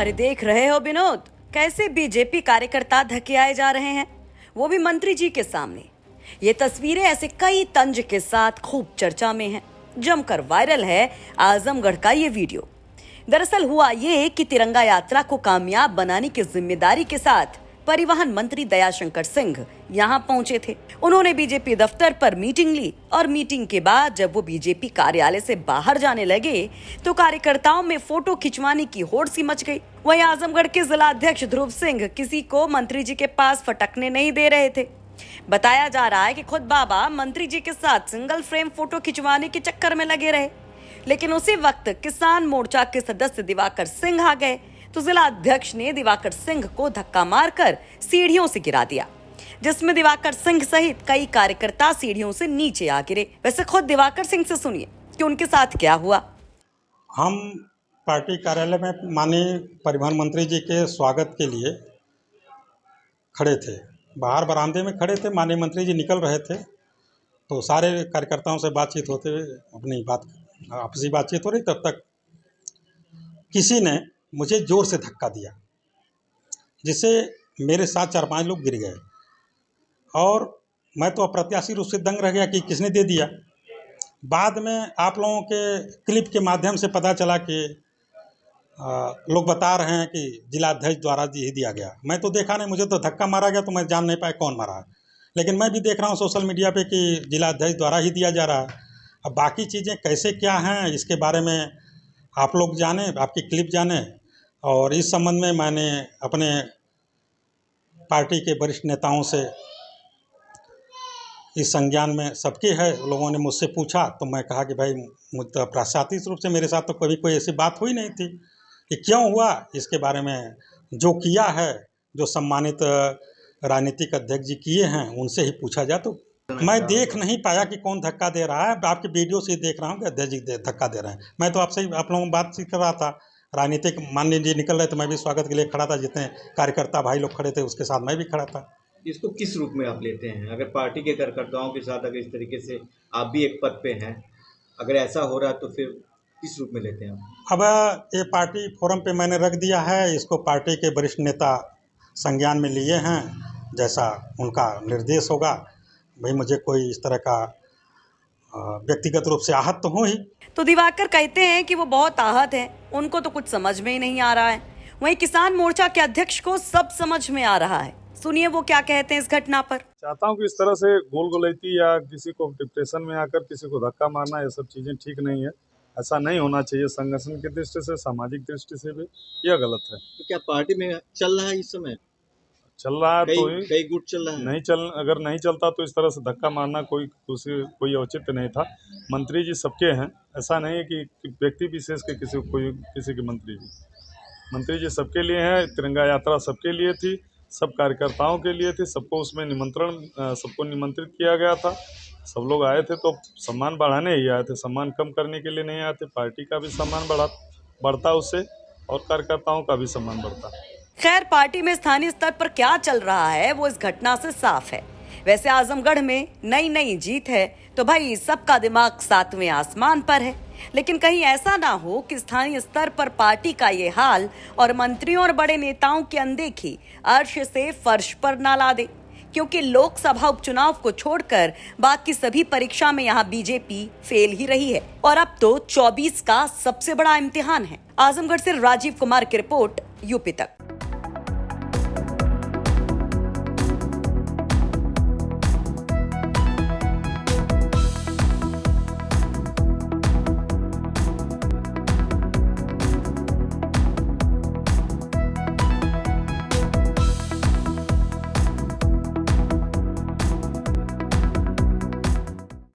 अरे देख रहे हो विनोद, कैसे बीजेपी कार्यकर्ता धकेआए जा रहे हैं, वो भी मंत्री जी के सामने। ये तस्वीरें ऐसे कई तंज के साथ खूब चर्चा में हैं। जमकर वायरल है आजमगढ़ का ये वीडियो। दरअसल हुआ ये कि तिरंगा यात्रा को कामयाब बनाने की जिम्मेदारी के साथ परिवहन मंत्री दयाशंकर सिंह यहां पहुंचे थे। उन्होंने बीजेपी दफ्तर पर मीटिंग ली और मीटिंग के बाद जब वो बीजेपी कार्यालय से बाहर जाने लगे तो कार्यकर्ताओं में फोटो खिंचवाने की होड़ सी मच गई। वहीं आजमगढ़ के जिला अध्यक्ष ध्रुव सिंह किसी को मंत्री जी के पास फटकने नहीं दे रहे थे। बताया जा रहा है कि खुद बाबा मंत्री जी के साथ सिंगल फ्रेम फोटो खिंचवाने के चक्कर में लगे रहे, लेकिन उसी वक्त किसान मोर्चा के सदस्य दिवाकर सिंह आ गए तो जिला अध्यक्ष ने दिवाकर सिंह को धक्का मारकर सीढ़ियों से गिरा दिया, जिसमें दिवाकर सिंह सहित कई कार्यकर्ता सीढ़ियों से नीचे आ गिरे। वैसे खुद दिवाकर सिंह से सुनिए कि उनके साथ क्या हुआ। हम पार्टी कार्यालय में माननीय परिवहन मंत्री जी के स्वागत के लिए खड़े थे। बाहर बरामदे में खड़े थे, माननीय मंत्री जी निकल रहे थे तो सारे कार्यकर्ताओं से बातचीत होते हुए आपसी बातचीत हो रही, तब तक किसी ने मुझे जोर से धक्का दिया, जिससे मेरे साथ 4-5 लोग गिर गए और मैं तो अप्रत्याशित रूप से दंग रह गया कि किसने दे दिया। बाद में आप लोगों के क्लिप के माध्यम से पता चला कि लोग बता रहे हैं कि जिलाध्यक्ष द्वारा ही दिया गया। मैं तो देखा नहीं, मुझे तो धक्का मारा गया तो मैं जान नहीं पाया कौन मारा है, लेकिन मैं भी देख रहा हूँ सोशल मीडिया पे कि जिलाध्यक्ष द्वारा ही दिया जा रहा है। अब बाकी चीज़ें कैसे क्या हैं इसके बारे में आप लोग जाने, आपकी क्लिप जाने। और इस संबंध में मैंने अपने पार्टी के वरिष्ठ नेताओं से इस संज्ञान में सबके है, लोगों ने मुझसे पूछा तो मैं कहा कि भाई मुझ तो प्रशासनिक रूप से मेरे साथ तो कभी कोई ऐसी बात हुई नहीं थी कि क्यों हुआ। इसके बारे में जो किया है, जो सम्मानित राजनीतिक अध्यक्ष जी किए हैं, उनसे ही पूछा जाए। तो मैं देख नहीं पाया कि कौन धक्का दे रहा है, आपके वीडियो से देख रहा हूँ कि अध्यक्ष जी धक्का दे रहे हैं। मैं तो आपसे आप लोगों से बातचीत कर रहा था, राजनीतिक माननीय जी निकल रहे तो मैं भी स्वागत के लिए खड़ा था, जितने कार्यकर्ता भाई लोग खड़े थे उसके साथ मैं भी खड़ा था। इसको किस रूप में आप लेते हैं? अगर पार्टी के कार्यकर्ताओं के साथ अगर इस तरीके से आप भी एक पद पे हैं, अगर ऐसा हो रहा है तो फिर किस रूप में लेते हैं आप? अब ये पार्टी फोरम पे मैंने रख दिया है, इसको पार्टी के वरिष्ठ नेता संज्ञान में लिए हैं, जैसा उनका निर्देश होगा। भाई मुझे कोई इस तरह का व्यक्तिगत रूप से आहत तो हूँ ही। तो दिवाकर कहते हैं कि वो बहुत आहत हैं, उनको तो कुछ समझ में ही नहीं आ रहा है। वहीं किसान मोर्चा के अध्यक्ष को सब समझ में आ रहा है। सुनिए वो क्या कहते हैं इस घटना पर। चाहता हूं कि इस तरह से गोल गोलैती या किसी को डिप्रेशन में आकर किसी को धक्का मारना, ये सब चीज़ें ठीक नहीं है। ऐसा नहीं होना चाहिए। संगठन की दृष्टि से, सामाजिक दृष्टि से भी यह गलत है। तो क्या पार्टी में चल रहा है इस समय? चल रहा है तो कई गुट चल रहा है। अगर नहीं चलता तो इस तरह से धक्का मारना कोई औचित्य नहीं था। मंत्री जी सबके हैं, ऐसा नहीं है कि व्यक्ति विशेष के किसी के मंत्री जी सबके लिए हैं। तिरंगा यात्रा सबके लिए थी, सब कार्यकर्ताओं के लिए थी, सबको निमंत्रित किया गया था। सब लोग आए थे तो सम्मान बढ़ाने ही आए थे, सम्मान कम करने के लिए नहीं आए थे। पार्टी का भी सम्मान बढ़ता उससे और कार्यकर्ताओं का भी सम्मान बढ़ता। खैर, पार्टी में स्थानीय स्तर पर क्या चल रहा है वो इस घटना से साफ है। वैसे आजमगढ़ में नई जीत है तो भाई सबका दिमाग 7वें आसमान पर है, लेकिन कहीं ऐसा ना हो कि स्थानीय स्तर पर पार्टी का ये हाल और मंत्रियों और बड़े नेताओं की अनदेखी अर्श से फर्श पर ना ला दे, क्योंकि लोकसभा उपचुनाव को छोड़कर बाकी सभी परीक्षा में यहाँ बीजेपी फेल ही रही है और अब तो 24 का सबसे बड़ा इम्तिहान है। आजमगढ़ से राजीव कुमार की रिपोर्ट, यूपी तक।